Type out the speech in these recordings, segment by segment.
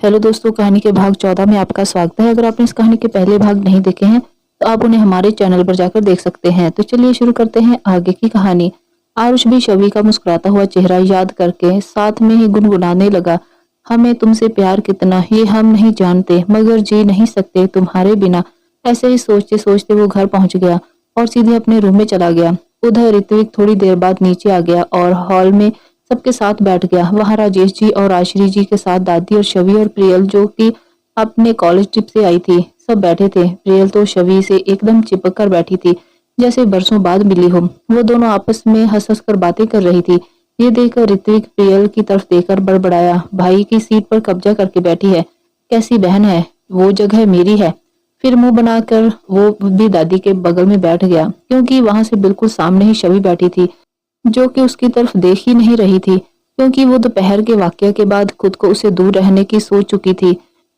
Hello दोस्तों, कहानी के भाग 14 में आपका स्वागत है। अगर आपने इस कहानी के पहले भाग नहीं देखे हैं तो आप उन्हें हमारे चैनल पर जाकर देख सकते हैं। तो चलिए शुरू करते हैं आगे की कहानी। आरुष भी शवी का मुस्कुराता हुआ चेहरा याद करके साथ में ही गुनगुनाने लगा। हमें तुमसे प्यार कितना ये हम नहीं जानते, मगर जी नहीं सकते तुम्हारे बिना। ऐसे ही सोचते सोचते वो घर पहुंच गया और सीधे अपने रूम में चला गया। उधर ऋत्विक थोड़ी देर बाद नीचे आ गया और हॉल में सबके साथ बैठ गया। वहां राजेश जी और आश्री जी के साथ दादी और शवी और प्रियल, जो कि अपने कॉलेज ट्रिप से आई थी, सब बैठे थे। प्रियल तो शवी से एकदम चिपक कर बैठी थी, जैसे बरसों बाद मिली हो। वो दोनों आपस में हंस हंस कर बातें कर रही थी। ये देखकर ऋत्विक प्रियल की तरफ देखकर बड़बड़ाया, भाई की सीट पर कब्जा करके बैठी है, कैसी बहन है, वो जगह मेरी है। फिर मुंह बनाकर वो भी दादी के बगल में बैठ गया, क्योंकि वहां से बिल्कुल सामने ही शवी बैठी थी, जो कि उसकी तरफ देख ही नहीं रही थी, क्योंकि वो दोपहर के वाकये के बाद खुद को उसे दूर रहने की सोच चुकी थी।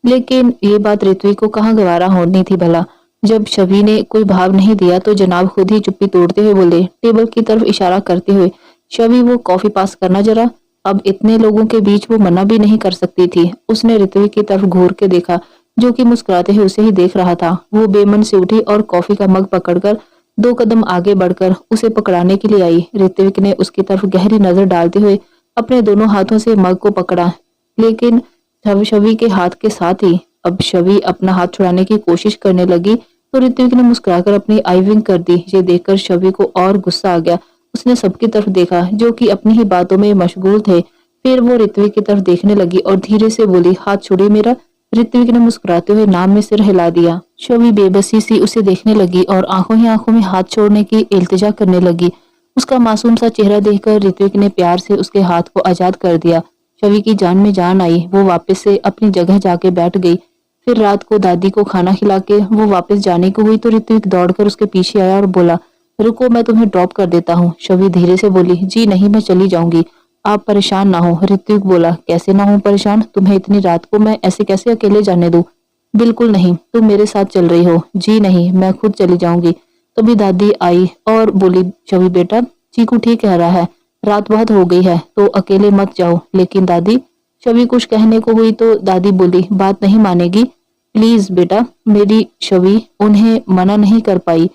लेकिन ये बात ऋत्विक को कहाँ गवारा होनी थी भला। जब शबी ने कोई भाव नहीं दिया तो जनाब खुद ही चुप्पी तोड़ते हुए बोले, टेबल की तरफ इशारा करते हुए, शबी वो कॉफी पास करना जरा। अब इतने लोगों के बीच वो मना भी नहीं कर सकती थी। उसने ऋत्विक की तरफ घूर के देखा, जो कि मुस्कुराते हुए उसे ही देख रहा था। वो बेमन से उठी और कॉफी का मग पकड़कर 2 कदम आगे बढ़कर उसे पकड़ाने के लिए आई। ऋत्विक ने उसकी तरफ गहरी नजर डालते हुए अपने दोनों हाथों से मग को पकड़ा, लेकिन शवी के हाथ के साथ ही अब शवी अपना हाथ छुड़ाने की कोशिश करने लगी तो ऋत्विक ने मुस्कुराकर अपनी आई विंक कर दी। ये देखकर शवी को और गुस्सा आ गया। उसने सबकी तरफ देखा, जो कि अपनी ही बातों में मशगूल थे। फिर वो ऋत्विक की तरफ देखने लगी और धीरे से बोली, हाथ छोड़िए मेरा। ऋत्विक ने मुस्कुराते हुए नाम में सिर हिला दिया। शवी बेबसी सी उसे देखने लगी और आंखों ही आंखों में हाथ छोड़ने की इल्तिजा करने लगी। उसका मासूम सा चेहरा देखकर ऋत्विक ने प्यार से उसके हाथ को आजाद कर दिया। शवी की जान में जान आई। वो वापस से अपनी जगह जाके बैठ गई। फिर रात को दादी को खाना खिला के वो वापस जाने को हुई तो ऋत्विक दौड़कर उसके पीछे आया और बोला, रुको, मैं तुम्हें ड्रॉप कर देता हूँ। शवी धीरे से बोली, जी नहीं, मैं चली जाऊंगी, आप परेशान ना हो। ऋत्विक बोला, कैसे ना हो परेशान, तुम्हें इतनी रात को मैं ऐसे कैसे अकेले जाने दूं। बिल्कुल नहीं, तुम मेरे साथ चल रही हो। जी नहीं, मैं खुद चली जाऊंगी। तभी दादी आई और बोली, शवी बेटा, चीकू ठीक कह रहा है, रात बहुत हो गई है तो अकेले मत जाओ। लेकिन दादी, शवी कुछ कहने को हुई तो दादी बोली, बात नहीं मानेगी, प्लीज बेटा मेरी। शवी उन्हें मना नहीं कर पाई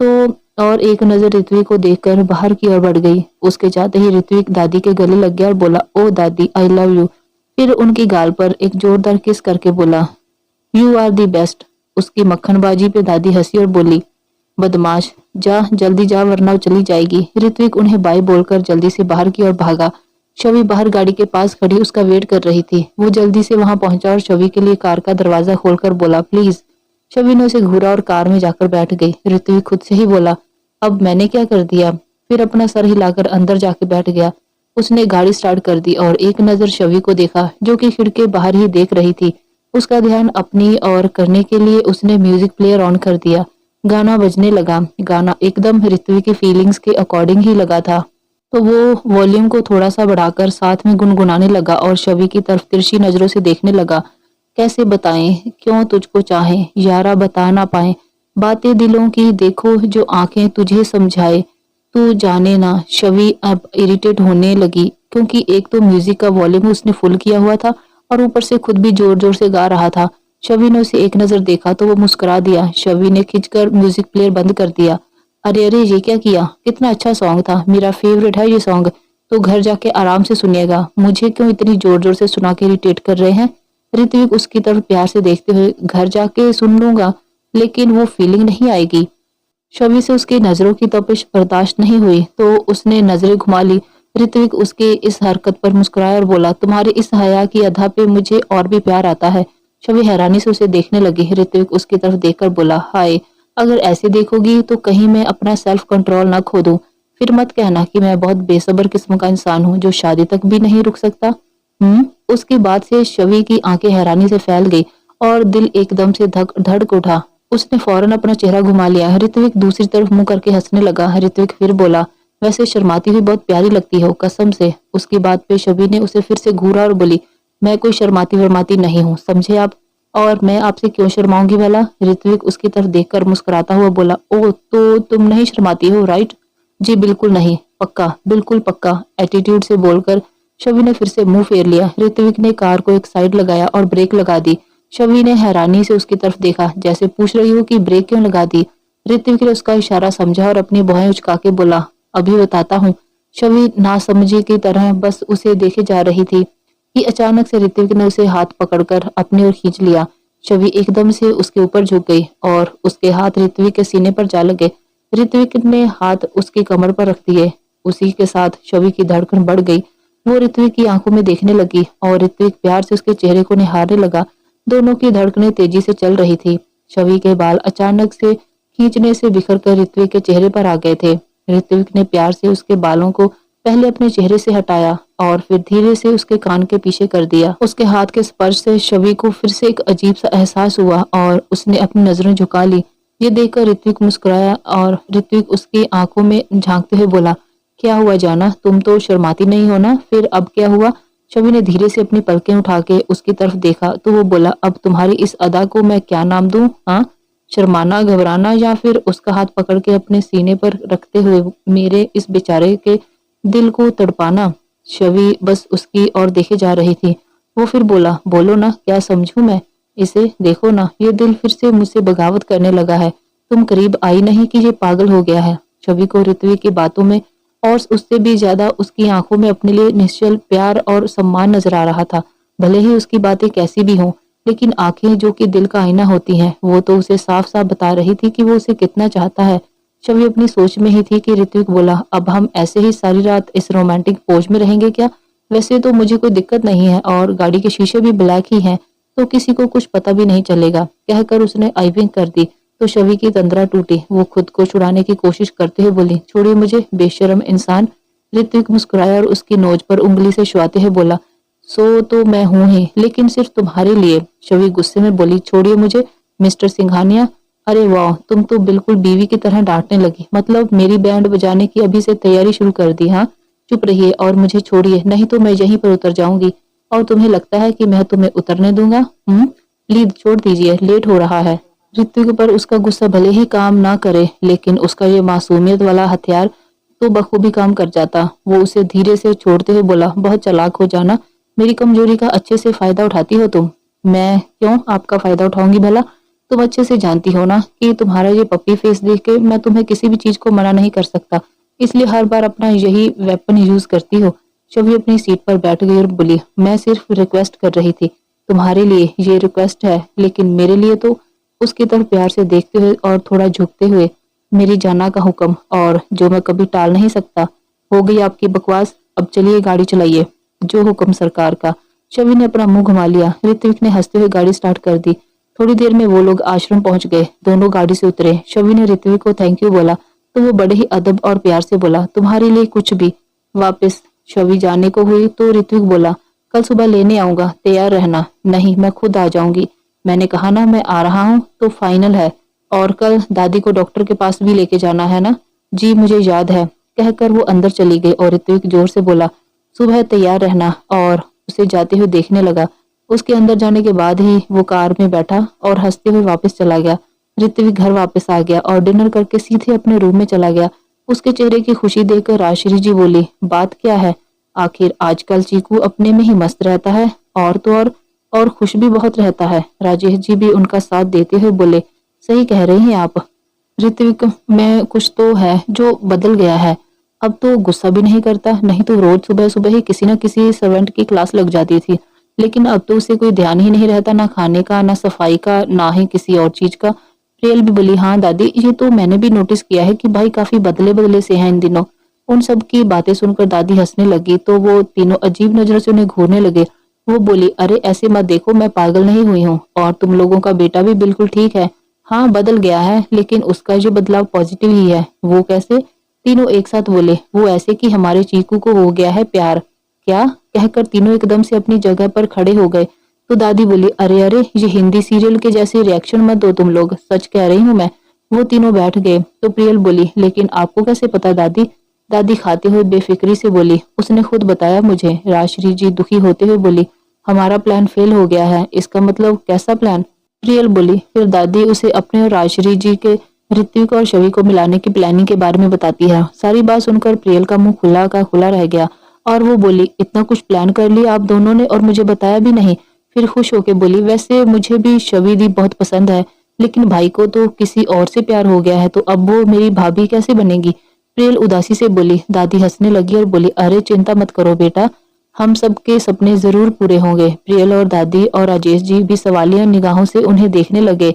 तो और एक नजर ऋत्विक को देखकर बाहर की ओर बढ़ गई। उसके जाते ही ऋत्विक दादी के गले लग गया और बोला, ओ दादी, आई लव यू। फिर उनकी गाल पर एक जोरदार किस करके बोला, यू आर दी बेस्ट। उसकी मक्खनबाजी पे दादी हंसी और बोली, बदमाश, जा जल्दी जा वरना वो चली जाएगी। ऋत्विक उन्हें बाय बोलकर जल्दी से बाहर की ओर भागा। शवी बाहर गाड़ी के पास खड़ी उसका वेट कर रही थी। वो जल्दी से वहां पहुंचा और शवी के लिए कार का दरवाजा खोलकर बोला, प्लीज। शवी ने उसे घूरा और कार में जाकर बैठ गई। ऋत्विक खुद से ही बोला, अब मैंने क्या कर दिया। फिर अपना सर हिलाकर अंदर जाके बैठ गया। उसने गाड़ी स्टार्ट कर दी और एक नजर शवी को देखा, जो कि खिड़की बाहर ही देख रही थी। उसका ध्यान अपनी ओर करने के लिए उसने म्यूजिक प्लेयर ऑन कर दिया। गाना बजने लगा। गाना एकदम ऋत्विक की फीलिंग्स के अकॉर्डिंग ही लगा था, तो वो वॉल्यूम को थोड़ा सा बढ़ाकर साथ में गुनगुनाने लगा और शवी की तरफ तिरछी नजरों से देखने लगा। कैसे बताएं क्यों तुझको चाहे, यारा बता ना पाए, बातें दिलों की देखो जो आंखें तुझे समझाए, तू जाने ना। शवी अब इरिटेट होने लगी, क्योंकि एक तो म्यूजिक का वॉल्यूम उसने फुल किया हुआ था और ऊपर से खुद भी जोर जोर से गा रहा था। शवी ने उसे एक नजर देखा तो वो मुस्कुरा दिया। शवी ने खिंचकर म्यूजिक प्लेयर बंद कर दिया। अरे अरे, ये क्या किया, कितना अच्छा सॉन्ग था, मेरा फेवरेट है ये सॉन्ग, तो घर जाके आराम से सुनिएगा, मुझे क्यों इतनी जोर जोर से सुना के इरिटेट कर रहे हैं। ऋत्विक उसकी तरफ प्यार से देखते हुए, घर जाके सुन लूंगा, लेकिन वो फीलिंग नहीं आएगी। शवी से उसकी नजरों की तपिश बर्दाश्त नहीं हुई तो उसने नजरें घुमा ली। ऋत्विक उसके इस हरकत पर मुस्कुराया और बोला, तुम्हारे इस हया की अदा पे मुझे और भी प्यार आता है। शवी हैरानी से उसे देखने लगी। ऋत्विक उसकी तरफ देखकर बोला, हाय, अगर ऐसे देखोगी तो कहीं मैं अपना सेल्फ कंट्रोल ना खो दूं। फिर मत कहना कि मैं बहुत बेसब्र किस्म का इंसान हूँ जो शादी तक भी नहीं रुक सकता। उसकी बात से शवी की आंखें हैरानी से फैल गई और दिल एकदम से धड़क उठा। उसने फौरन अपना चेहरा घुमा लिया। ऋत्विक दूसरी तरफ मुंह करके हंसने लगा। ऋत्विक फिर बोला, वैसे शर्माती हुई बहुत प्यारी लगती हो, कसम से। उसकी बात पे शबी ने उसे फिर से घूरा और बोली, मैं कोई शर्माती वर्माती नहीं हूँ, समझे आप, और मैं आपसे क्यों शर्माऊंगी भला। ऋत्विक उसकी तरफ देखकर मुस्कुराता हुआ बोला, ओह, तो तुम नहीं शर्माती हो, राइट। जी बिल्कुल नहीं, पक्का, बिल्कुल पक्का, एटीट्यूड से बोलकर शवि ने फिर से मुंह फेर लिया। ऋत्विक ने कार को एक साइड लगाया और ब्रेक लगा दी। शवि ने हैरानी से उसकी तरफ देखा, जैसे पूछ रही हो कि ब्रेक क्यों लगा दी। ऋत्विक ने उसका इशारा समझा और अपनी भौहें उचका के बोला, अभी बताता हूँ। शवि नासमझी की तरह बस उसे देखे जा रही थी कि अचानक से ऋत्विक ने उसे हाथ पकड़कर अपनी ओर खींच लिया। शवि एकदम से उसके ऊपर झुक गई और उसके हाथ ऋत्विक के सीने पर जा लगे। ऋत्विक ने हाथ उसकी कमर पर रख दिए। उसी के साथ शवि की धड़कन बढ़ गई। वो ऋत्विक की आंखों में देखने लगी और ऋत्विक प्यार से उसके चेहरे को निहारने लगा। दोनों की धड़कनें तेजी से चल रही थी। शवि के बाल अचानक से खींचने से बिखर कर ऋत्विक के चेहरे पर आ गए थे। ऋत्विक ने प्यार से उसके बालों को पहले अपने चेहरे से हटाया और फिर धीरे से उसके कान के पीछे कर दिया। उसके हाथ के स्पर्श से शवि को फिर से एक अजीब सा एहसास हुआ और उसने अपनी नजरें झुका ली। ये देखकर ऋत्विक मुस्कुराया और ऋत्विक उसकी आंखों में झांकते हुए बोला, क्या हुआ जाना, तुम तो शर्माती नहीं हो ना, फिर अब क्या हुआ। शवि ने धीरे से अपनी पलकें उठा के उसकी तरफ देखा तो वो बोला, अब तुम्हारी इस अदा को मैं क्या नाम दूं? हाँ, शर्माना, घबराना या फिर उसका हाथ पकड़ के अपने सीने पर रखते हुए मेरे इस बेचारे के दिल को तड़पाना। शवि बस उसकी ओर देखे जा रही थी। वो फिर बोला, बोलो ना, क्या समझूं मैं इसे, देखो ना, ये दिल फिर से मुझसे बगावत करने लगा है। तुम करीब आई नहीं कि ये पागल हो गया है। शवि को ऋत्विक की बातों में और उससे भी ज्यादा उसकी आंखों में अपने लिए निश्चल प्यार और सम्मान नजर आ रहा था। भले ही उसकी बातें कैसी भी हों, लेकिन आंखें जो कि दिल का आईना होती हैं, वो तो उसे साफ साफ बता रही थी कि वो उसे कितना चाहता है। शवि अपनी सोच में ही थी कि ऋत्विक बोला, अब हम ऐसे ही सारी रात इस रोमांटिक पोज में रहेंगे क्या? वैसे तो मुझे कोई दिक्कत नहीं है और गाड़ी के शीशे भी ब्लैक ही हैं, तो किसी को कुछ पता भी नहीं चलेगा। कहकर उसने आई विंक कर दी तो शवि की तंद्रा टूटी। वो खुद को छुड़ाने की कोशिश करते हुए बोली, छोड़िए मुझे, बेशर्म इंसान। ऋत्विक मुस्कुराया और उसकी नोज पर उंगली से छुआते हुए बोला, सो तो मैं हूं ही, लेकिन सिर्फ तुम्हारे लिए। शवि गुस्से में बोली, छोड़िए मुझे मिस्टर सिंघानिया। अरे वाह, तुम तो बिल्कुल बीवी की तरह डांटने लगी। मतलब मेरी बैंड बजाने की अभी से तैयारी शुरू कर दी? हाँ, चुप रहिए और मुझे छोड़िए, नहीं तो मैं यहीं पर उतर जाऊंगी। और तुम्हें लगता है कि मैं तुम्हें उतरने दूंगा? प्लीज छोड़ दीजिए, लेट हो रहा है। ऋत्विक पर उसका गुस्सा भले ही काम ना करे, लेकिन उसका ये मासूमियत वाला हथियार तो बखूबी काम कर जाता। वो उसे धीरे से छोड़ते हुए बोला, बहुत चालाक हो जाना, मेरी कमजोरी का अच्छे से फायदा उठाती हो तुम। मैं क्यों आपका फायदा उठाऊंगी भला? तुम अच्छे से जानती हो ना कि तुम्हारा ये पप्पी फेस देख के मैं तुम्हें किसी भी चीज को मना नहीं कर सकता, इसलिए हर बार अपना यही वेपन यूज करती हो। शवि अपनी सीट पर बैठ गई और बोली, मैं सिर्फ रिक्वेस्ट कर रही थी, तुम्हारे लिए ये रिक्वेस्ट है, लेकिन मेरे लिए तो। उसकी तरफ प्यार से देखते हुए और थोड़ा झुकते हुए, मेरी जाना का हुक्म, और जो मैं कभी टाल नहीं सकता। हो गई आपकी बकवास, अब चलिए गाड़ी चलाइए। जो हुक्म सरकार का। शवि ने अपना मुंह घुमा लिया। ऋत्विक ने हंसते हुए गाड़ी स्टार्ट कर दी। थोड़ी देर में वो लोग आश्रम पहुंच गए। दोनों गाड़ी से उतरे। शवि ने ऋत्विक को थैंक यू बोला तो वो बड़े ही अदब और प्यार से बोला, तुम्हारे लिए कुछ भी। वापस शवि जाने को हुई तो ऋत्विक बोला, कल सुबह लेने आऊंगा, तैयार रहना। नहीं, मैं खुद आ जाऊंगी। मैंने कहा ना मैं आ रहा हूँ तो फाइनल है। और कल दादी को डॉक्टर के पास भी लेके जाना है ना? जी मुझे याद है। कहकर वो अंदर चली गई और ऋत्विक जोर से बोला, सुबह तैयार रहना, और उसे जाते हुए देखने लगा। उसके अंदर जाने के बाद ही वो कार में बैठा और हंसते हुए वापस चला गया। ऋत्विक घर वापस आ गया और डिनर करके सीधे अपने रूम में चला गया। उसके चेहरे की खुशी देखकर राजश्री जी बोली, बात क्या है? आखिर आजकल चीकू अपने में ही मस्त रहता है, और तो और खुश भी बहुत रहता है। राजेश जी भी उनका साथ देते हुए बोले, सही कह रही हैं आप ऋत्विक, में कुछ तो है जो बदल गया है। अब तो गुस्सा भी नहीं करता, नहीं तो रोज सुबह सुबह ही किसी न किसी सर्वेंट की क्लास लग जाती थी। लेकिन अब तो उसे कोई ध्यान ही नहीं रहता, ना खाने का, ना सफाई का, ना ही किसी और चीज का। प्रियल भी बोली, हाँ दादी, ये तो मैंने भी नोटिस किया है कि भाई काफी बदले बदले से हैं इन दिनों। उन सब की बातें सुनकर दादी हंसने लगी तो वो तीनों अजीब नजरों से उन्हें घूरने लगे। वो बोली, अरे ऐसे मत देखो, मैं पागल नहीं हुई हूँ, और तुम लोगों का बेटा भी बिल्कुल ठीक है। हाँ बदल गया है, लेकिन उसका जो बदलाव पॉजिटिव ही है। वो कैसे? तीनों एक साथ बोले, वो ऐसे कि हमारे चीकू को हो गया है प्यार। क्या? कहकर तीनों एकदम से अपनी जगह पर खड़े हो गए। तो दादी बोली, अरे अरे, ये हिंदी सीरियल के जैसे रिएक्शन मत दो तुम लोग, सच कह रही हूँ मैं। वो तीनों बैठ गए तो प्रियल बोली, लेकिन आपको कैसे पता दादी? दादी खाते हुए बेफिक्री से बोली, उसने खुद बताया मुझे। राजश्री जी दुखी होते हुए बोली, हमारा प्लान फेल हो गया है। इसका मतलब? कैसा प्लान? प्रियल बोली। फिर दादी उसे अपने और राजश्री जी के ऋत्विक और शवि को मिलाने की प्लानिंग के बारे में बताती है। सारी बात सुनकर प्रियल का मुंह खुला का खुला रह गया और वो बोली, इतना कुछ प्लान कर लिया आप दोनों ने और मुझे बताया भी नहीं। फिर खुश होके बोली, वैसे मुझे भी शवी दी बहुत पसंद है, लेकिन भाई को तो किसी और से प्यार हो गया है, तो अब वो मेरी भाभी कैसे बनेगी। प्रियल उदासी से बोली। दादी हंसने लगी और बोली, अरे चिंता मत करो बेटा, हम सबके सपने जरूर पूरे होंगे। प्रियल और दादी और राजेश जी भी सवालिया निगाहों से उन्हें देखने लगे।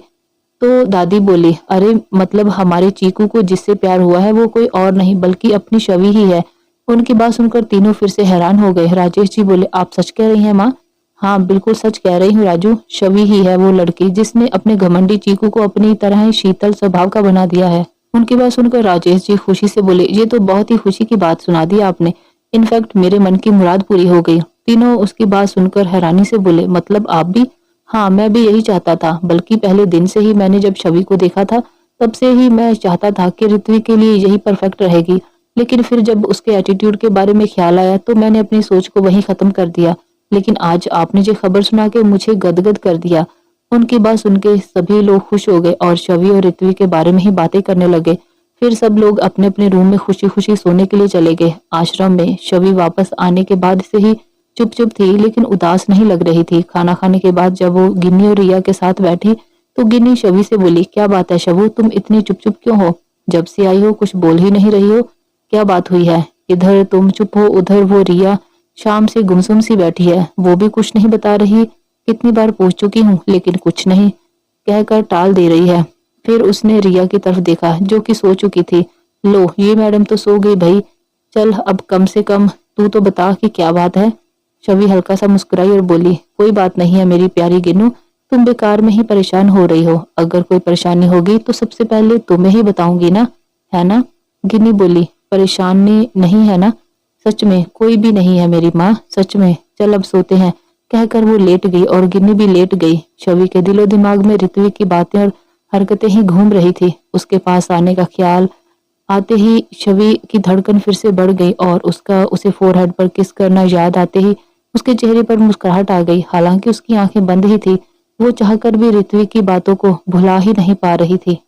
तो दादी बोली, अरे मतलब हमारे चीकू को जिससे प्यार हुआ है वो कोई और नहीं बल्कि अपनी शवी ही है। उनकी बात सुनकर तीनों फिर से हैरान हो गए। राजेश जी बोले, आप सच कह रही हैं माँ? हाँ बिल्कुल सच कह रही हूँ राजू, शवी ही है वो लड़की जिसने अपने घमंडी चीकू को अपनी तरह ही शीतल स्वभाव का बना दिया है। उनकी बात सुनकर राजेश जी खुशी से बोले, ये तो बहुत ही खुशी की बात सुना दी आपने, इनफैक्ट मेरे मन की मुराद पूरी हो गई। तीनों उसकी बात सुनकर हैरानी से बोले, मतलब आप भी? हाँ मैं भी यही चाहता था, बल्कि पहले दिन से ही मैंने जब छवि को देखा था तब से ही मैं चाहता था कि ऋत्विक के लिए यही परफेक्ट रहेगी। लेकिन फिर जब उसके एटीट्यूड के बारे में ख्याल आया तो मैंने अपनी सोच को वहीं खत्म कर दिया। लेकिन आज आपने जो खबर सुना के मुझे गदगद कर दिया। उनकी बात सुन के सभी लोग खुश हो गए और शवि और ऋत्विक के बारे में ही बातें करने लगे। फिर सब लोग अपने अपने रूम में खुशी खुशी सोने के लिए चले गए। आश्रम में शवि वापस आने के बाद से ही चुप चुप थी, लेकिन उदास नहीं लग रही थी। खाना खाने के बाद जब वो गिन्नी और रिया के साथ बैठी तो गिन्नी शवि से बोली, क्या बात है शवु, तुम इतनी चुप चुप क्यों हो? जब से आई हो कुछ बोल ही नहीं रही हो, क्या बात हुई है? इधर तुम चुप हो, उधर वो रिया शाम से गुमसुम सी बैठी है, वो भी कुछ नहीं बता रही। कितनी बार पूछ चुकी हूँ लेकिन कुछ नहीं कहकर टाल दे रही है। फिर उसने रिया की तरफ देखा जो कि सो चुकी थी। लो ये मैडम तो सो गई भाई, चल अब कम से कम तू तो बता कि क्या बात है। शवि हल्का सा मुस्कुराई और बोली, कोई बात नहीं है मेरी प्यारी गिन्नू, तुम बेकार में ही परेशान हो रही हो। अगर कोई परेशानी होगी तो सबसे पहले तुम्हें ही बताऊंगी ना, है ना? गिन्नी बोली, परेशानी नहीं है ना? सच में कोई भी नहीं है मेरी माँ, सच में। चल अब सोते हैं, कहकर वो लेट गई और गिन्नी भी लेट गई। शवि के दिलो दिमाग में ऋत्विक की बातें और हरकतें ही घूम रही थी। उसके पास आने का ख्याल आते ही शवि की धड़कन फिर से बढ़ गई और उसका उसे फोरहेड पर किस करना याद आते ही उसके चेहरे पर मुस्कुराहट आ गई। हालांकि उसकी आंखें बंद ही थी, वो चाहकर भी ऋत्विक की बातों को भुला ही नहीं पा रही थी।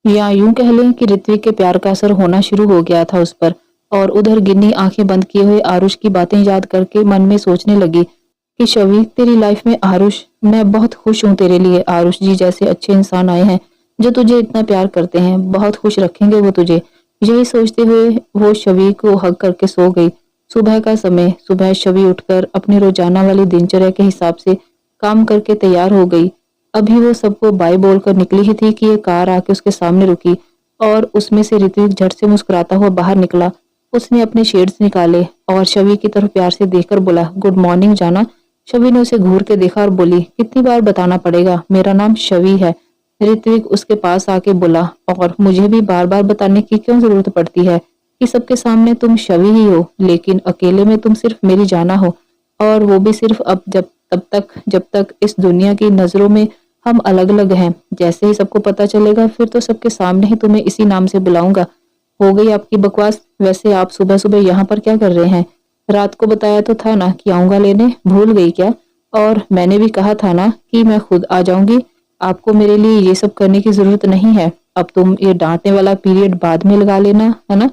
या यूं कह लें कि ऋत्विक के प्यार का असर होना शुरू हो गया था उस पर। और उधर गिन्नी आंखें बंद किए हुए आरुष की बातें याद करके मन में सोचने लगी कि शवि तेरी लाइफ में आरुष, मैं बहुत खुश हूँ तेरे लिए। आरुष जी जैसे अच्छे इंसान आए हैं जो तुझे इतना प्यार करते हैं, बहुत खुश रखेंगे वो तुझे। यही सोचते हुए वो शवि को हग करके सो गई। सुबह का समय, सुबह शवि उठकर अपनी रोजाना वाली दिनचर्या के हिसाब से काम करके तैयार हो गई। अभी वो सबको बाय बोलकर निकली ही थी कि एक कार आके उसके सामने रुकी और उसमें से ऋत्विक झट से मुस्कुराता हुआ बाहर निकला। उसने अपने शेड्स निकाले और शवि की तरफ प्यार से देखकर बोला, गुड मॉर्निंग जाना। शवि ने उसे घूर के देखा और बोली, कितनी बार बताना पड़ेगा, मेरा नाम शवि है। ऋत्विक उसके पास आके बोला, और मुझे भी बार बार बताने की क्यों जरूरत पड़ती है कि सबके सामने तुम शवि ही हो, लेकिन अकेले में तुम सिर्फ मेरी जाना हो। और वो भी सिर्फ अब जब तक इस दुनिया की नजरों में हम अलग अलग हैं। जैसे ही सबको पता चलेगा फिर तो सबके सामने ही तुम्हें इसी नाम से बुलाऊंगा। हो गई आपकी बकवास। वैसे आप सुबह सुबह यहाँ पर क्या कर रहे हैं? रात को बताया तो था ना कि आऊंगा लेने, भूल गई क्या? और मैंने भी कहा था ना कि मैं खुद आ जाऊंगी। आपको मेरे लिए ये सब करने की जरूरत नहीं है। अब तुम ये डांटने वाला पीरियड बाद में लगा लेना, है ना?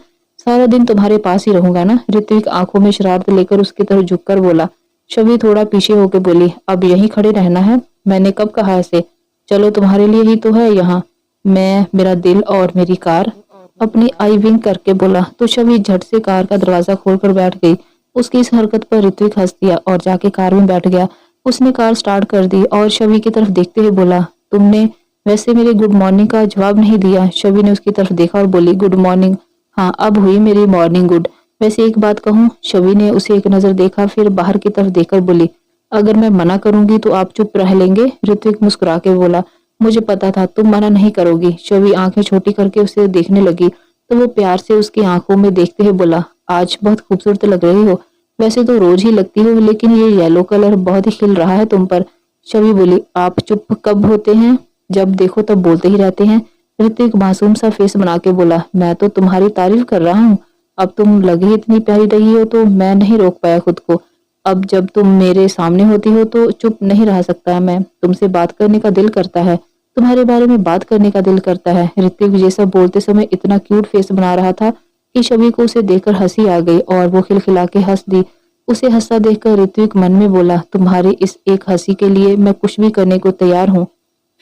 सारा दिन तुम्हारे पास ही रहूंगा ना? ऋत्विक आंखों में शरारत लेकर उसकी तरफ झुककर बोला। शवि थोड़ा पीछे होकर बोली, अब यहीं खड़े रहना है? मैंने कब कहा ऐसे? चलो तुम्हारे लिए ही तो है यहाँ मैं, मेरा दिल और मेरी कार। अपनी आई विंग करके बोला तो शवि झट से कार का दरवाजा खोलकर बैठ गई। उसकी इस हरकत पर ऋत्विक हंस दिया और जाके कार में बैठ गया। उसने कार स्टार्ट कर दी और शवि की तरफ देखते हुए बोला, तुमने वैसे मेरे गुड मॉर्निंग का जवाब नहीं दिया। शवि ने उसकी तरफ देखा और बोली, गुड मॉर्निंग। हाँ अब हुई मेरी मॉर्निंग गुड। वैसे एक बात कहूँ? शवि ने उसे एक नजर देखा फिर बाहर की तरफ देखकर बोली, अगर मैं मना करूंगी तो आप चुप रह लेंगे? ऋत्विक मुस्कुरा के बोला, मुझे पता था तुम मना नहीं करोगी। शवि आंखें छोटी करके उसे देखने लगी तो वो प्यार से उसकी आंखों में देखते हुए बोला, आज बहुत खूबसूरत लग रही हो। वैसे तो रोज ही लगती हो, लेकिन ये येलो कलर बहुत ही खिल रहा है तुम पर। शवि बोली, आप चुप कब होते हैं? जब देखो तब बोलते ही रहते हैं। ऋत्विक मासूम सा फेस बना के बोला, मैं तो तुम्हारी तारीफ कर रहा हूँ। अब तुम लग ही इतनी प्यारी रही हो तो मैं नहीं रोक पाया खुद को। अब जब तुम मेरे सामने होती हो तो चुप नहीं रह सकता मैं। तुमसे बात करने का दिल करता है, तुम्हारे बारे में बात करने का दिल करता है। ऋत्विक ये सब बोलते समय इतना क्यूट फेस बना रहा था कि शबी को उसे देखकर हंसी आ गई और वो खिलखिला के हंस दी। उसे हंसता देखकर ऋत्विक मन में बोला, तुम्हारी इस एक हंसी के लिए मैं कुछ भी करने को तैयार हूँ।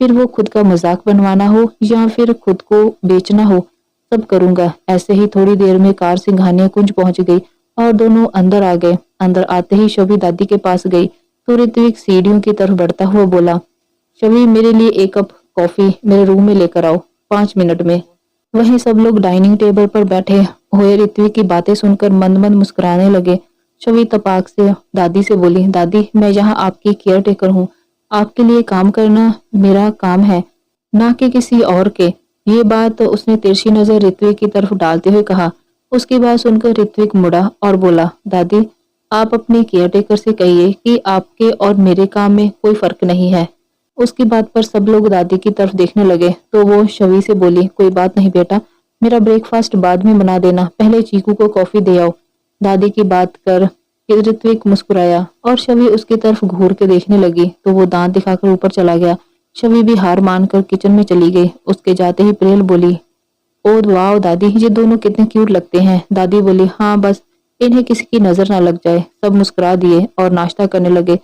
फिर वो खुद का मजाक बनवाना हो या फिर खुद को बेचना हो, सब करूंगा। ऐसे ही थोड़ी देर में कार सिंघानिया कुंज पहुंच गई और दोनों अंदर आ गए। अंदर आते ही शबी दादी के पास गई तो ऋत्विक सीढ़ियों की तरफ बढ़ता हुआ बोला, शबी मेरे लिए एक कप कॉफी मेरे रूम में लेकर आओ, 5 मिनट में। वहीं सब लोग डाइनिंग टेबल पर बैठे हुए ऋत्विक की बातें सुनकर मंद मंद मुस्कुराने लगे। शबी तपाक से दादी से बोली, दादी मैं यहाँ आपकी केयर टेकर हूँ, आपके लिए काम करना मेरा काम है, ना कि किसी और के। ये बात उसने तिरछी नजर ऋत्विक की तरफ डालते हुए कहा। उसकी बात सुनकर ऋत्विक मुड़ा और बोला, दादी आप अपने केयर टेकर से कहिए कि आपके और मेरे काम में कोई फर्क नहीं है। उसकी बात पर सब लोग दादी की तरफ देखने लगे तो वो शवी से बोली, कोई बात नहीं बेटा, मेरा ब्रेकफास्ट बाद में बना देना, पहले चीकू को कॉफी दे आओ। दादी की बात कर ऋत्विक मुस्कुराया और शवी उसकी तरफ घूर के देखने लगी तो वो दांत दिखाकर ऊपर चला गया। शवी भी हार मानकर किचन में चली गई। उसके जाते ही प्रेल बोली, ओ वाह दादी ये दोनों कितने क्यूट लगते हैं। दादी बोली, हाँ बस इन्हें किसी की नजर ना लग जाए। सब मुस्कुरा दिए और नाश्ता करने लगे।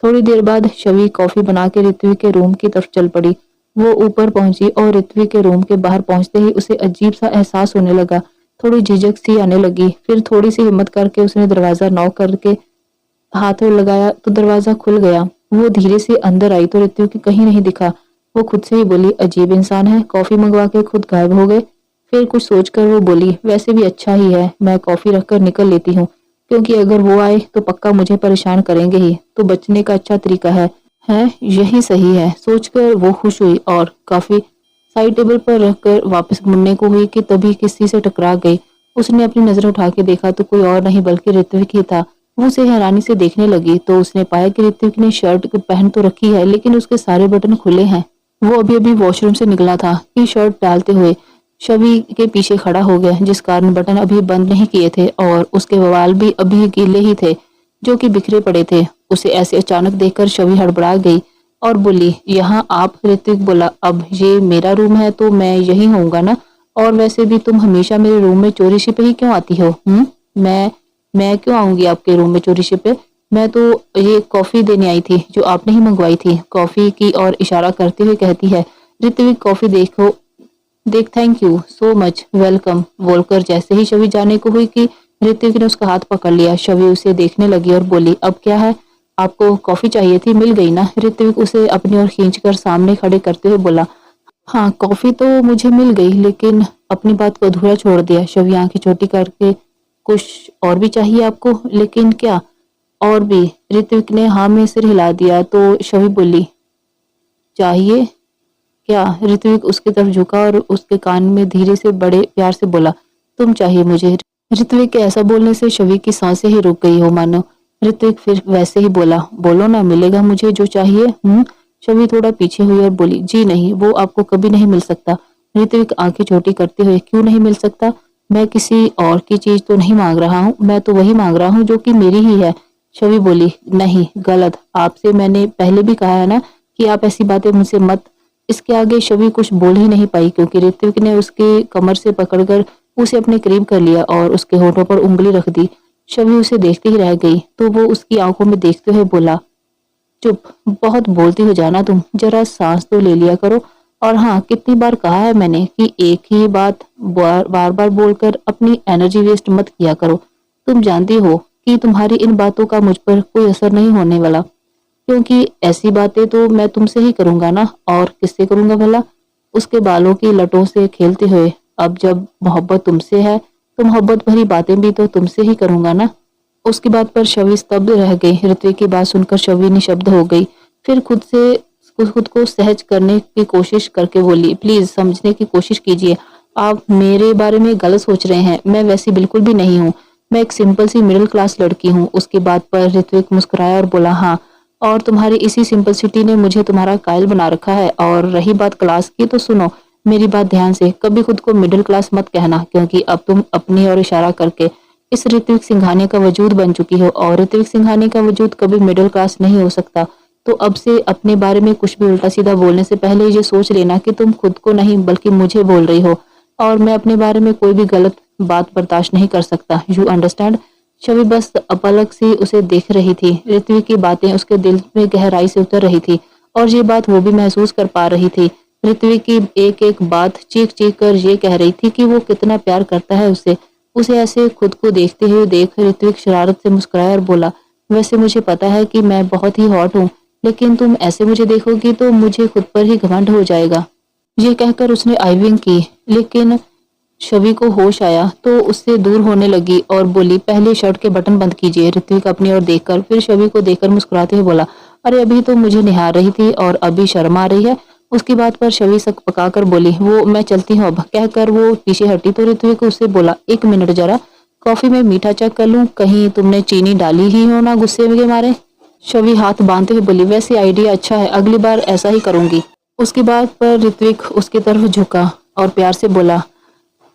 थोड़ी देर बाद शवी कॉफी बना के ऋत्विक के रूम की तरफ चल पड़ी। वो ऊपर पहुंची और ऋत्विक के रूम के बाहर पहुंचते ही उसे अजीब सा एहसास होने लगा। थोड़ी झिझक सी आने लगी। फिर थोड़ी सी हिम्मत करके उसने दरवाजा नॉक करके हाथों लगाया तो दरवाजा खुल गया। वो धीरे से अंदर आई तो ऋत्विक कहीं नहीं दिखा। वो खुद से ही बोली, अजीब इंसान है, कॉफी मंगवा के खुद गायब हो गए। फिर कुछ सोचकर वो बोली, वैसे भी अच्छा ही है मैं कॉफी रखकर निकल लेती हूँ, क्योंकि अगर वो आए तो पक्का मुझे परेशान करेंगे ही, तो बचने का अच्छा तरीका है यही सही है। सोचकर वो खुश हुई और काफी साइड टेबल पर रखकर वापस मुड़ने को हुई कि तभी किसी से टकरा गई। उसने अपनी नजर उठा के देखा तो कोई और नहीं बल्कि ऋत्विक ही था। वो उसे हैरानी से देखने लगी तो उसने पाया कि ऋत्विक ने शर्ट पहन तो रखी है लेकिन उसके सारे बटन खुले हैं। वो अभी अभी वॉशरूम से निकला था कि शर्ट डालते हुए शवी के पीछे खड़ा हो गया, जिस कारण बटन अभी बंद नहीं किए थे और उसके बाल भी अभी गीले ही थे जो कि बिखरे पड़े थे। उसे ऐसे अचानक देखकर शवी हड़बड़ा गई और बोली, यहाँ आप? ऋत्विक बोला, अब ये मेरा रूम है तो मैं यही होऊंगा ना, और वैसे भी तुम हमेशा मेरे रूम में चोरी छिपे ही क्यों आती हो? मैं क्यों आऊंगी आपके रूम में चोरी छिपे? मैं तो ये कॉफी देने आई थी जो आपने ही मंगवाई थी। कॉफी की और इशारा करते हुए कहती है। ऋत्विक कॉफी देख thank you so much welcome बोलकर जैसे ही शवी जाने को हुई कि ऋत्विक ने उसका हाथ पकड़ लिया। शवी उसे देखने लगी और बोली, अब क्या है, आपको कॉफी चाहिए थी, मिल गई ना? ऋत्विक उसे अपनी ओर खींचकर सामने खड़े करते हुए बोला, हाँ कॉफी तो मुझे मिल गई, लेकिन अपनी बात को अधूरा छोड़ दिया। शवी आंखें छोटी करके, कुछ और भी चाहिए आपको? लेकिन क्या और भी? ऋत्विक ने हाँ में सिर हिला दिया तो शवी बोली, चाहिए क्या? ऋत्विक उसकी तरफ झुका और उसके कान में धीरे से बड़े प्यार से बोला, तुम चाहिए मुझे? ऋत्विक के ऐसा बोलने से शवी की सांसें ही रुक गई हो मानो। ऋत्विक फिर वैसे ही बोला, बोलो ना, मिलेगा मुझे जो चाहिए। शवी थोड़ा पीछे हुई और बोली, जी नहीं, वो आपको कभी नहीं मिल सकता। ऋत्विक आंखें छोटी करते हुए, क्यों नहीं मिल सकता? मैं किसी और की चीज तो नहीं मांग रहा हूँ, मैं तो वही मांग रहा हूँ जो कि मेरी ही है। शवी बोली, नहीं गलत, आपसे मैंने पहले भी कहा है ना कि आप ऐसी बातें मुझसे मत। इसके आगे शवी कुछ बोल ही नहीं पाई क्योंकि ऋत्विक ने उसके कमर से पकड़कर उसे अपने करीब कर लिया और उसके होठों पर उंगली रख दी। शवी उसे देखती ही रह गई तो वो उसकी आंखों में देखते हुए बोला, चुप, बहुत बोलती हो जाना तुम, जरा सांस तो ले लिया करो। और हाँ, कितनी बार कहा है मैंने कि एक ही बात बार बार बोलकर अपनी एनर्जी वेस्ट मत किया करो। तुम जानती हो कि तुम्हारी इन बातों का मुझ पर कोई असर नहीं होने वाला, क्योंकि ऐसी बातें तो मैं तुमसे ही करूंगा ना, और किससे करूंगा भला? उसके बालों की लटों से खेलते हुए, अब जब मोहब्बत तुमसे है तो मोहब्बत भरी बातें भी तो तुमसे ही करूंगा ना। उसकी बात पर शवी स्तब्ध रह गई। ऋत्विक की बात सुनकर शवी निशब्द हो गई। फिर खुद को सहज करने की कोशिश करके बोली, प्लीज समझने की कोशिश कीजिए, आप मेरे बारे में गलत सोच रहे हैं, मैं वैसी बिल्कुल भी नहीं हूँ, मैं एक सिंपल सी मिडिल क्लास लड़की हूँ। उसकी बात पर ऋत्विक मुस्कुराया और बोला, हाँ, और तुम्हारी इसी सिंपलिसिटी ने मुझे तुम्हारा कायल बना रखा है। और रही बात क्लास की, तो सुनो मेरी बात ध्यान से, कभी खुद को मिडिल क्लास मत कहना, क्योंकि अब तुम अपनी ओर इशारा करके इस ऋत्विक सिंघानिया का वजूद बन चुकी हो और ऋत्विक सिंघानिया का वजूद कभी मिडिल क्लास नहीं हो सकता। तो अब से अपने बारे में कुछ भी उल्टा सीधा बोलने से पहले ये सोच लेना कि तुम खुद को नहीं बल्कि मुझे बोल रही हो, और मैं अपने बारे में कोई भी गलत बात बर्दाश्त नहीं कर सकता। You understand? शवी बस अपलक सी उसे देख रही थी। ऋत्विक की बातें उसके दिल में गहराई से उतर रही थी और ये बात वो भी महसूस कर पा रही थी। ऋत्विक की एक एक बात चीख चीख कर ये कह रही थी कि वो कितना प्यार करता है उसे। उसे ऐसे खुद को देखते हुए देख ऋत्विक शरारत से मुस्कुराया और बोला, वैसे मुझे पता है कि मैं बहुत ही हॉट हूँ, लेकिन तुम ऐसे मुझे देखोगी तो मुझे खुद पर ही घमंड हो जाएगा। ये कहकर उसने आइविंग की, लेकिन शवी को होश आया तो उससे दूर होने लगी और बोली, पहले शर्ट के बटन बंद कीजिए। ऋत्विक अपनी ओर देखकर फिर शवी को देखकर मुस्कुराते हुए बोला, अरे अभी तो मुझे निहार रही थी और अभी शर्म आ रही है। उसकी बात पर शवी सक पकाकर बोली, वो मैं चलती हूँ अब। कहकर वो पीछे हटी तो ऋत्विक उससे बोला, एक मिनट जरा, कॉफी में मीठा चेक कर लूं, कहीं तुमने चीनी डाली ही हो ना गुस्से के मारे। शवी हाथ बांधते हुए बोली, वैसे आइडिया अच्छा है, अगली बार ऐसा ही करूंगी। उसकी बात पर ऋत्विक उसकी तरफ झुका और प्यार से बोला,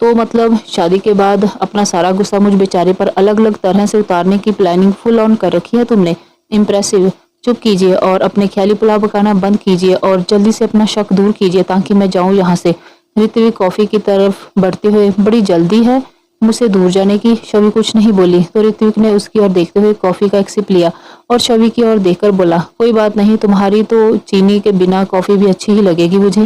तो मतलब शादी के बाद अपना सारा गुस्सा मुझ बेचारे पर अलग अलग तरह से उतारने की प्लानिंग फुल ऑन कर रखी है तुमने। इम्प्रेसिव। चुप कीजिए और अपने ख्याली पुलाव पकाना बंद कीजिए और जल्दी से अपना शक दूर कीजिए ताकि मैं जाऊं यहाँ से। ऋत्विक कॉफी की तरफ बढ़ते हुए, बड़ी जल्दी है मुझसे दूर जाने की। शवी कुछ नहीं बोली तो ऋत्विक ने उसकी ओर देखते हुए कॉफी का एक सिप लिया और शवी की ओर देखकर बोला, कोई बात नहीं, तुम्हारी तो चीनी के बिना कॉफी भी अच्छी ही लगेगी मुझे,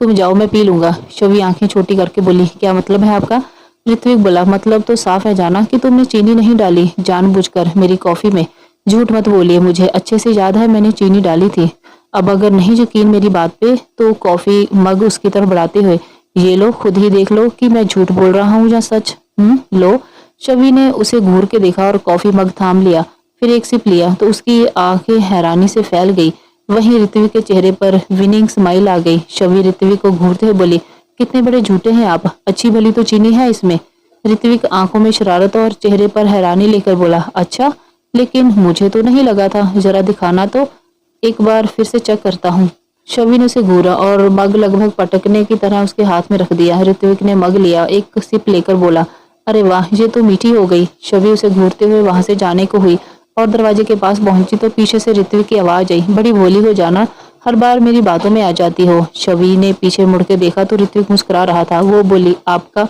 तुम जाओ मैं पी लूंगा। शवी आंखें छोटी करके बोली, क्या मतलब है आपका? ऋत्विक बोला, मतलब तो साफ है जाना कि तुमने चीनी नहीं डाली जानबूझकर मेरी कॉफी में। झूठ मत बोलिए, मुझे अच्छे से याद है मैंने चीनी डाली थी। अब अगर नहीं यकीन मेरी बात पे तो कॉफी मग उसकी तरफ बढ़ाते हुए, ये लो खुद ही देख लो कि मैं झूठ बोल रहा हूँ या सच। लो। शवी ने उसे घूर के देखा और कॉफी मग थाम लिया, फिर एक सिप लिया तो उसकी आंखें हैरानी से फैल गई। वहीं ऋत्विक के चेहरे पर विनिंग स्माइल आ गई। शवी ऋत्विक को घूरते हुए बोली, कितने बड़े झूठे हैं आप, अच्छी भली तो चीनी है इसमें। ऋत्विक आंखों में शरारत और चेहरे पर हैरानी लेकर बोला, अच्छा, लेकिन मुझे तो नहीं लगा था, जरा दिखाना तो, एक बार फिर से चेक करता हूँ। शवी ने उसे घूरा और मग लगभग पटकने की तरह उसके हाथ में रख दिया। ऋत्विक ने मग लिया, एक सिप लेकर बोला, अरे वाह, ये तो मीठी हो गई। शवी उसे घूरते हुए वहां से जाने को हुई और दरवाजे के पास पहुंची तो पीछे से ऋत्विक की आवाज आई, बड़ी भोली हो जाना, हर बार मेरी बातों में आ जाती हो। शवी ने पीछे मुड़ के देखा तो ऋत्विक मुस्कुरा रहा था। वो बोली, आपका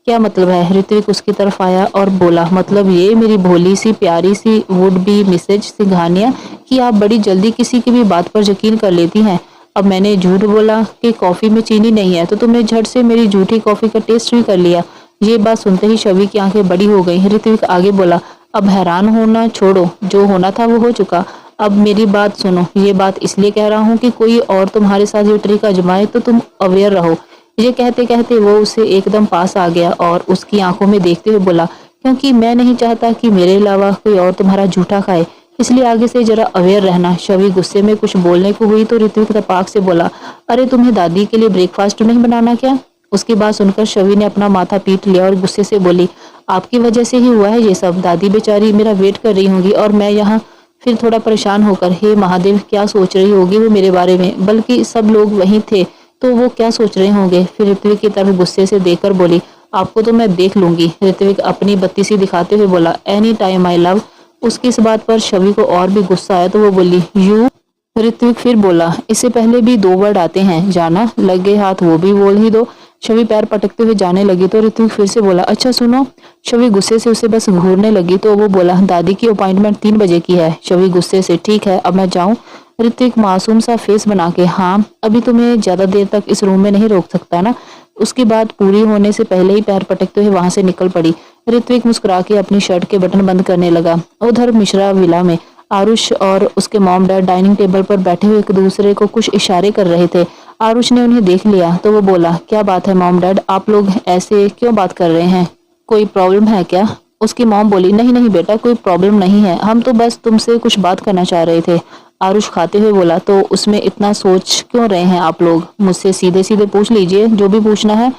क्या मतलब है? ऋत्विक उसकी तरफ आया और बोला, मतलब ये मेरी भोली सी प्यारी सी वुड बी मिसेज सिंघानिया कि आप बड़ी जल्दी किसी की भी बात पर यकीन कर लेती हैं। अब मैंने झूठ बोला कि कॉफी में चीनी नहीं है तो तुमने झट से मेरी झूठी कॉफी का टेस्ट भी कर लिया। ये बात सुनते ही शवी की आंखें बड़ी हो गई। ऋत्विक आगे बोला, अब हैरान होना छोड़ो, जो होना था वो हो चुका। अब मेरी बात सुनो, ये बात इसलिए कह रहा हूँ कि कोई और तुम्हारे साथ ये ट्रिक आजमाए तो तुम अवेयर रहो। ये कहते कहते वो उसे एकदम पास आ गया और उसकी आंखों में देखते हुए बोला, क्योंकि मैं नहीं चाहता कि मेरे अलावा कोई और तुम्हारा झूठा खाए, इसलिए आगे से जरा अवेयर रहना। शवी गुस्से में कुछ बोलने को हुई तो ऋत्विक तपाक से बोला, अरे तुम्हें दादी के लिए ब्रेकफास्ट नहीं बनाना क्या? उसकी बात सुनकर शवी ने अपना माथा पीट लिया और गुस्से से बोली, आपकी वजह से ही हुआ है ये सब, दादी बेचारी मेरा वेट कर रही होंगी और मैं यहाँ। फिर थोड़ा परेशान होकर, हे महादेव, क्या सोच रही होगी वो मेरे बारे में, बल्कि सब लोग वहीं थे तो वो क्या सोच रहे होंगे। फिर ऋत्विक की तरफ गुस्से से देखकर बोली, आपको तो मैं देख लूंगी। ऋत्विक अपनी बत्ती सी दिखाते हुए बोला, एनी टाइम माई लव। उसकी इस बात पर शवी को और भी गुस्सा आया तो वो बोली, यू। ऋत्विक फिर बोला, इससे पहले भी दो वर्ड आते हैं, जाना, लगे हाथ वो भी बोल ही दो। शवी पैर पटकते हुए जाने लगी तो ऋत्विक फिर से बोला, अच्छा सुनो। शवी गुस्से से उसे बस घूरने लगी तो वो बोला, दादी की अपॉइंटमेंट 3 बजे की है। शवी गुस्से से, ठीक है अब मैं जाऊं? ऋत्विक मासूम सा फेस बना के, हाँ, अभी तुम्हें ज्यादा देर तक इस रूम में नहीं रोक सकता ना। उसकी बात पूरी होने से पहले ही पैर पटकते हुए वहां से निकल पड़ी। ऋत्विक मुस्कुरा के अपनी शर्ट के बटन बंद करने लगा। उधर मिश्रा विला में आरुष और उसके मॉम डैड डाइनिंग टेबल पर बैठे हुए एक दूसरे को कुछ इशारे कर रहे थे। आरुष ने उन्हें देख लिया तो वो बोला, क्या बात है मॉम डैड, आप लोग ऐसे क्यों बात कर रहे हैं, कोई प्रॉब्लम है क्या? उसकी मॉम बोली, नहीं नहीं बेटा, कोई प्रॉब्लम नहीं है, हम तो बस तुमसे कुछ बात करना चाह रहे थे। आरुष खाते हुए बोला, तो उसमें इतना सोच क्यों रहे हैं आप लोग, मुझसे सीधे सीधे पूछ लीजिए जो भी पूछना है।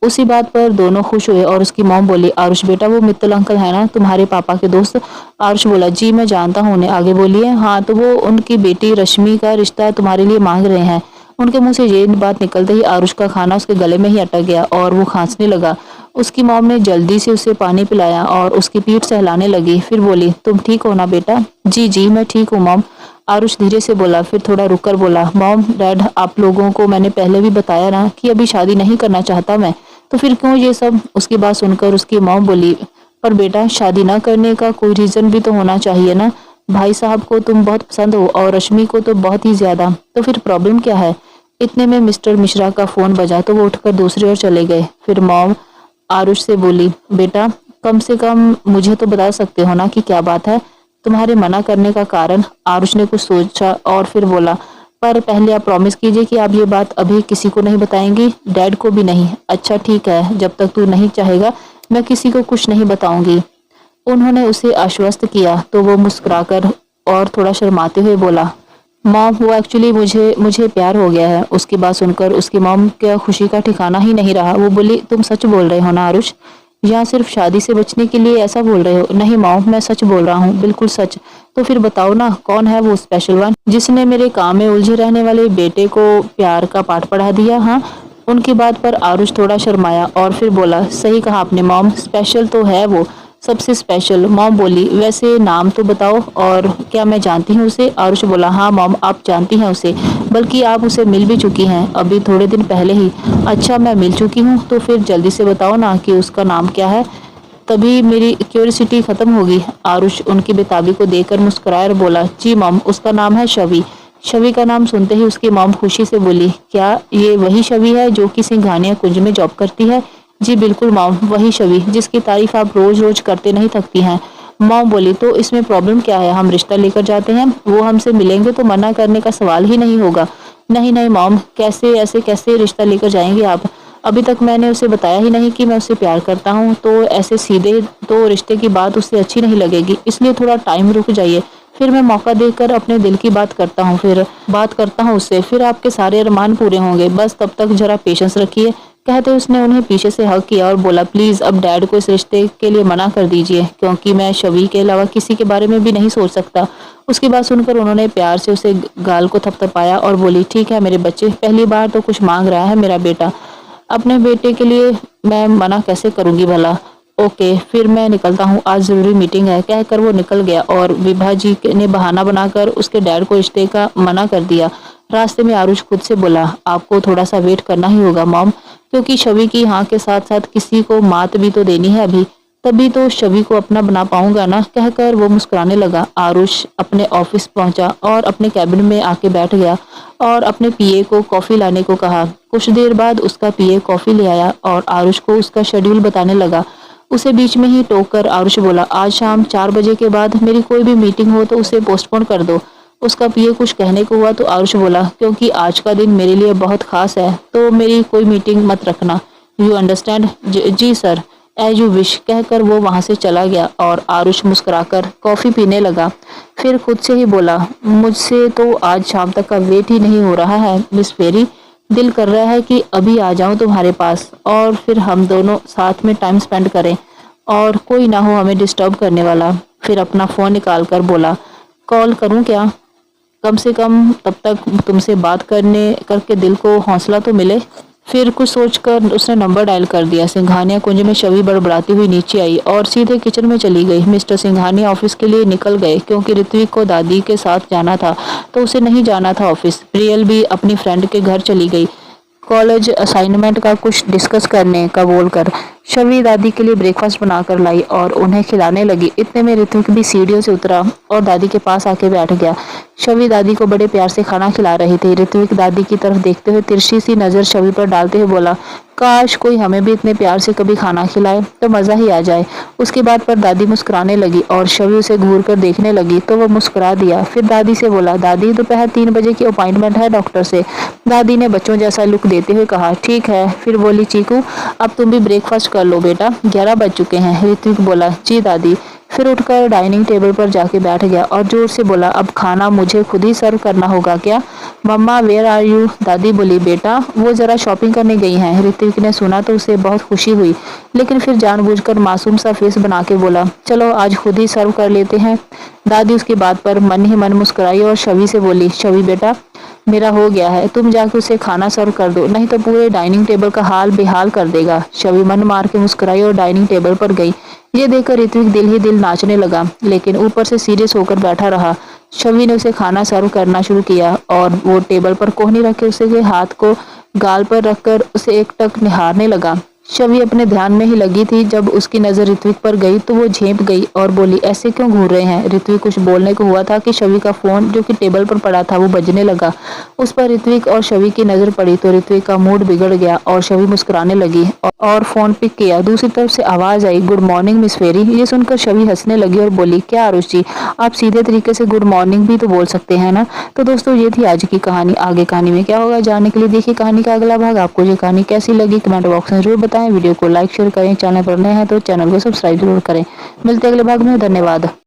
उसी बात पर दोनों खुश हुए और उसकी मॉम बोली, आरुष बेटा वो मित्तल अंकल है ना तुम्हारे पापा के दोस्त? आरुष बोला, जी मैं जानता हूँ उन्हें, आगे बोलिए। हाँ तो वो उनकी बेटी रश्मि का रिश्ता तुम्हारे लिए मांग रहे हैं। उनके मुंह से ये बात निकलते ही आरुष का खाना उसके गले में ही अटक गया और वो खांसने लगा। उसकी मॉम ने जल्दी से उसे पानी पिलाया और उसकी पीठ सहलाने लगी। फिर बोली, तुम ठीक हो ना बेटा? जी जी मैं ठीक हूँ मॉम। आरुष धीरे से बोला, फिर थोड़ा रुक कर बोला, मॉम डैड आप लोगों को मैंने पहले भी बताया ना कि अभी शादी नहीं करना चाहता मैं, तो फिर क्यों ये सब। उसकी बात सुनकर उसकी मॉम बोली, पर बेटा शादी ना करने का कोई रीजन भी तो होना चाहिए ना। भाई साहब को तुम बहुत पसंद हो और रश्मि को तो बहुत ही ज्यादा, तो फिर प्रॉब्लम क्या है। इतने में मिस्टर मिश्रा का फोन बजा तो वो उठकर दूसरी ओर चले गए। फिर मॉम आरुष से बोली, बेटा कम से कम मुझे तो बता सकते हो ना कि क्या बात है, तुम्हारे मना करने का कारण। आरुष ने कुछ सोचा और फिर बोला, पर पहले आप प्रॉमिस कीजिए कि आप ये बात अभी किसी को नहीं बताएंगी, डैड को भी नहीं। अच्छा ठीक है, जब तक तू नहीं चाहेगा मैं किसी को कुछ नहीं बताऊंगी। उन्होंने उसे आश्वस्त किया तो वो मुस्कुराकर और थोड़ा शर्माते हुए बोला, मॉम वो एक्चुअली मुझे मुझे प्यार हो गया है। उसकी बात सुनकर उसकी मॉम क्या खुशी का ठिकाना ही नहीं रहा। वो बोली, तुम सच बोल रहे हो ना आरुष, या सिर्फ शादी से बचने के लिए ऐसा बोल रहे हो। नहीं मॉम, मैं सच बोल रहा हूँ, बिल्कुल सच। तो फिर बताओ ना, कौन है वो स्पेशल वन जिसने मेरे काम में उलझे रहने वाले बेटे को प्यार का पाठ पढ़ा दिया। हाँ, उनकी बात पर आरुष थोड़ा शर्माया और फिर बोला, सही कहा आपने मॉम, स्पेशल तो है वो, सबसे स्पेशल। मॉम बोली, वैसे नाम तो बताओ, और क्या मैं जानती हूँ उसे। आरुष बोला, हाँ मॉम, आप जानती हैं उसे, बल्कि आप उसे मिल भी चुकी हैं अभी थोड़े दिन पहले ही। अच्छा, मैं मिल चुकी हूँ, तो फिर जल्दी से बताओ ना कि उसका नाम क्या है, तभी मेरी क्यूरियोसिटी खत्म होगी। आरुष उनकी बेताबी को देखकर मुस्कुराया और बोला, जी मॉम, उसका नाम है शवि। शवि का नाम सुनते ही उसकी मॉम खुशी से बोली, क्या ये वही शवि है जो कि सिंघानिया कुंज में जॉब करती है। जी बिल्कुल मॉम, वही शवि जिसकी तारीफ आप रोज रोज करते नहीं थकती हैं। मॉम बोली, तो इसमें प्रॉब्लम क्या है, हम रिश्ता लेकर जाते हैं, वो हमसे मिलेंगे तो मना करने का सवाल ही नहीं होगा। नहीं नहीं मॉम, कैसे ऐसे कैसे रिश्ता लेकर जाएंगे आप। अभी तक मैंने उसे बताया ही नहीं कि मैं उससे प्यार करता हूँ, तो ऐसे सीधे तो रिश्ते की बात उससे अच्छी नहीं लगेगी, इसलिए थोड़ा टाइम रुक जाइए, फिर मैं मौका देकर अपने दिल की बात करता हूँ, फिर बात करता हूँ उससे, फिर आपके सारे अरमान पूरे होंगे, बस तब तक जरा पेशेंस रखिए। कहते उसने उन्हें पीछे से हक किया और बोला, प्लीज अब डैड को इस रिश्ते के लिए मना कर दीजिए, क्योंकि मैं शवि के अलावा किसी के बारे में भी नहीं सोच सकता। उसकी बात सुनकर उन्होंने प्यार से उसे गाल को थपथपाया और बोली, ठीक है मेरे बच्चे, पहली बार तो कुछ मांग रहा है मेरा बेटा, अपने बेटे के लिए मैं मना कैसे करूंगी भला। ओके, फिर मैं निकलता हूँ, आज जरूरी मीटिंग है। कहकर वो निकल गया और विभा जी ने बहाना बनाकर उसके डैड को रिश्ते का मना कर दिया। रास्ते में आरुष खुद से बोला, आपको थोड़ा सा वेट करना ही होगा मॉम, क्योंकि शवि की हाँ के साथ साथ किसी को मात भी तो देनी है अभी, तभी तो शवि को अपना बना पाऊंगा ना। कहकर वो मुस्कुराने लगा। आरुष अपने ऑफिस पहुंचा और अपने कैबिन में आके बैठ गया और अपने पीए को कॉफी लाने को कहा। कुछ देर बाद उसका पीए कॉफी ले आया और आरुष को उसका शेड्यूल बताने लगा। उसे बीच में ही टोक कर आरुष बोला, आज शाम 4 बजे के बाद मेरी कोई भी मीटिंग हो तो उसे पोस्टपोन कर दो। उसका पीए कुछ कहने को हुआ तो आरुष बोला, क्योंकि आज का दिन मेरे लिए बहुत खास है, तो मेरी कोई मीटिंग मत रखना। You understand. जी सर, एज यू विश। कहकर वो वहां से चला गया और आरुष मुस्कुराकर कॉफी पीने लगा। फिर खुद से ही बोला, मुझसे तो आज शाम तक का वेट ही नहीं हो रहा है मिस फेरी, दिल कर रहा है कि अभी आ जाऊं तुम्हारे पास और फिर हम दोनों साथ में टाइम स्पेंड करें और कोई ना हो हमें डिस्टर्ब करने वाला। फिर अपना फोन निकाल कर बोला, कॉल करूं क्या, कम से कम तब तक तुमसे बात करने करके दिल को हौसला तो मिले। फिर कुछ सोचकर उसने नंबर डायल कर दिया। सिंघानिया कुंज में शवि बड़बड़ाती हुई नीचे आई और सीधे किचन में चली गई। मिस्टर सिंघानिया ऑफिस के लिए निकल गए क्योंकि ऋत्विक को दादी के साथ जाना था, तो उसे नहीं जाना था ऑफिस। प्रियल भी अपनी फ्रेंड के घर चली गई कॉलेज असाइनमेंट का कुछ डिस्कस करने का बोलकर। शवि दादी के लिए ब्रेकफास्ट बनाकर लाई और उन्हें खिलाने लगी। इतने में ऋत्विक भी सीढ़ियों से उतरा और दादी के पास आके बैठ गया। शवि दादी को बड़े प्यार से खाना खिला रही थी। ऋत्विक दादी की तरफ देखते हुए तिरछी सी नजर शवि पर डालते हुए बोला, काश कोई हमें भी इतने प्यार से कभी खाना खिलाए तो मजा ही आ जाए। उसकी बात पर दादी मुस्कुराने लगी और शवि उसे घूर कर देखने लगी तो वो मुस्कुरा दिया। फिर दादी से बोला, दादी दोपहर 3 बजे की अपॉइंटमेंट है डॉक्टर से। दादी ने बच्चों जैसा लुक देते हुए कहा, ठीक है। फिर बोली, चीकू अब तुम भी ब्रेकफास्ट कर लो बेटा, 11 बज चुके हैं। ऋत्विक बोला, जी दादी। फिर उठकर डाइनिंग टेबल पर जाके बैठ गया और जोर से बोला, अब खाना मुझे खुद ही सर्व करना होगा क्या। मम्मा वेयर आर यू। दादी बोली, बेटा वो जरा शॉपिंग करने गई हैं। ऋत्विक ने सुना तो उसे बहुत खुशी हुई, लेकिन फिर जानबूझकर मासूम सा फेस बना के बोला, चलो आज खुद ही सर्व कर लेते हैं। दादी उसकी बात पर मन ही मन मुस्कुराई और शवि से बोली, शवि बेटा मेरा हो गया है, तुम जाके उसे खाना सर्व कर दो, नहीं तो पूरे डाइनिंग टेबल का हाल बेहाल कर देगा। शवि मन मार के मुस्कुराई और डाइनिंग टेबल पर गई। ये देखकर ऋत्विक दिल ही दिल नाचने लगा, लेकिन ऊपर से सीरियस होकर बैठा रहा। शवि ने उसे खाना सर्व करना शुरू किया और वो टेबल पर कोहनी रखे उसे के हाथ को गाल पर रखकर उसे एकटक निहारने लगा। शवी अपने ध्यान में ही लगी थी। जब उसकी नजर ऋत्विक पर गई तो वो झेंप गई और बोली, ऐसे क्यों घूर रहे हैं? ऋत्विक कुछ बोलने को हुआ था कि शवी का फोन जो कि टेबल पर पड़ा था वो बजने लगा। उस पर ऋत्विक और शवी की नजर पड़ी तो ऋत्विक का मूड बिगड़ गया और शवी मुस्कुराने लगी और फोन पिक किया। दूसरी तरफ से आवाज आई, गुड मॉर्निंग मिस फेरी। ये सुनकर शवी हंसने लगी और बोली, क्या आरुष जी, आप सीधे तरीके से गुड मॉर्निंग भी तो बोल सकते हैं ना। तो दोस्तों ये थी आज की कहानी। आगे कहानी में क्या होगा जानने के लिए देखिए कहानी का अगला भाग। आपको ये कहानी कैसी लगी कमेंट बॉक्स में जरूर बताएं। वीडियो को लाइक शेयर करें, चैनल पर नए हैं तो चैनल को सब्सक्राइब जरूर करें। मिलते हैं अगले भाग में, धन्यवाद।